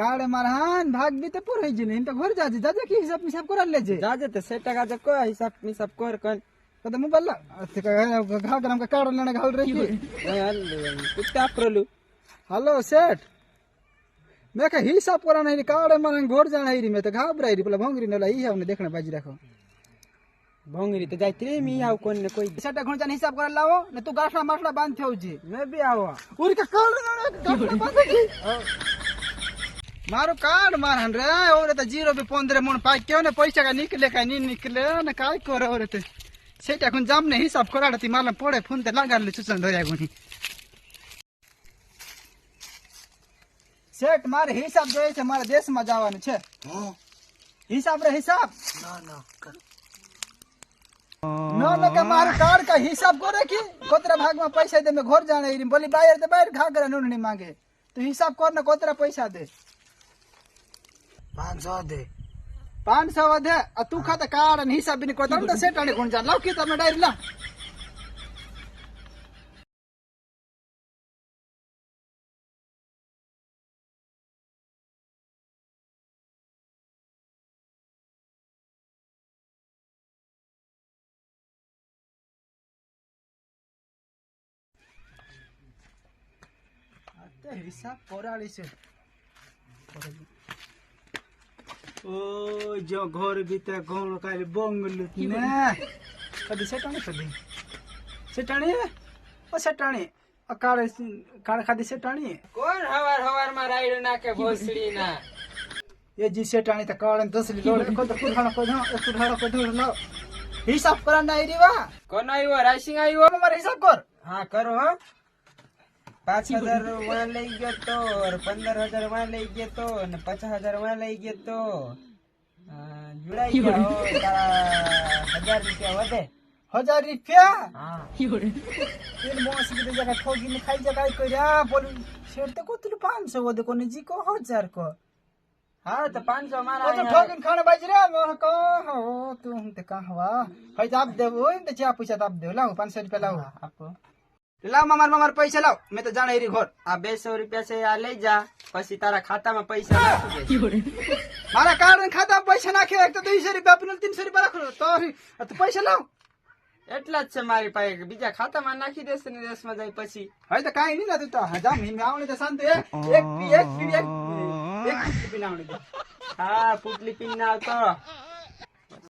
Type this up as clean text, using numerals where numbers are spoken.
काड़े मारहान भाग भी तो पूरा ही नहीं तो घर जा जा की हिसाब मिसाब कर ले जे जा ते से टका जे को हिसाब मिसाब कर कन तो मोबाइल घा कर हमका काड़ लेने घाल रही कुत्ता प्रलु हेलो सेठ मैं का हिसाब करा नहीं काड़े मारन घर जाना ही मैं तो घाबराई री बोला भंगरी नला ही हमने देखना बाजी रखो भंगरी तो जाई रे मी आव कोन ने कोई सेठ घर जाने हिसाब कर लाओ ने तू गाठला माठला बांध थे जी मैं भी आवा उरी का काड़ गाठला बांध जी मारो कार्ड मारहन रे और तो 0 मन पाई क्यों ने पैसा का निकले का नहीं निकले ना काय करे और ते सेट এখন जाम ने हिसाब कराडती मालम पड़े फोन ते लगाले चुचन धरिया गुनी सेट मारे हिसाब जोई छे मारे देश में जावानु छे हां हिसाब रे हिसाब ना ना का मार कार्ड का हिसाब करे की कोतरा भाग में पैसा दे में घर जाने री बोली बाहर दे बाहर खा करे नुनी मांगे तो हिसाब कर ना कोतरा पैसा दे 500 दे 500 दे तू खाता कार्ड ने हिसाब भी कोता तो सेट आने कोन जा लाव की तमे डायरी ला आते हिसाब कोराली से ओ जो घर भीतर कौन का बंगलू ने कभी सेटाणी ओ सेटाणी काड़े काड़े खादी सेटाणी कोन हवार हवार में राइड ना के भोसड़ी ना ये जी सेटाणी त काड़े 10 लोड को तो कुधाणो को लो हिसाब करा नहीं रे वा कोन आयो राइसिंग आयो हमारे हिसाब कर हां करो हां 5000 वहां लई गयो तो और 15000 वहां लई गयो तो ने 50000 वहां लई गयो तो जुड़ाई गयो तारा 1000 रुपया वधे 1000 रुपया हां तीन मोस की जगह ठोगी में खाई जगह करिया बोल शेर तो कोतलु 500 वदे कोने जी को 1000 को हां तो 500 मारा तो ठोगिन खाना बाज रे मोह को हो तू हम ते कहवा है जाब देबो इन ते चा पैसा दाब दे लाओ 500 रुपया लाओ आपको लाओ मामार पैसा लाओ मैं तो जाने री घर आ 200 रुपया से आ ले जा पसी तारा खाता में पैसा नाख दे मारा कार्ड में खाता में पैसा नाखे एक तो 200 रुपया अपने 300 रुपया रख लो तो पैसा लाओ એટલા જ છે મારી પાસે બીજા ખાતામાં નાખી દેશે ને દેશમાં જાય પછી है तो काई नहीं ना तू तो हजाम ही में आवने तो शांत एक पी ना आवने दे હા પુટલી પીન ના આવતો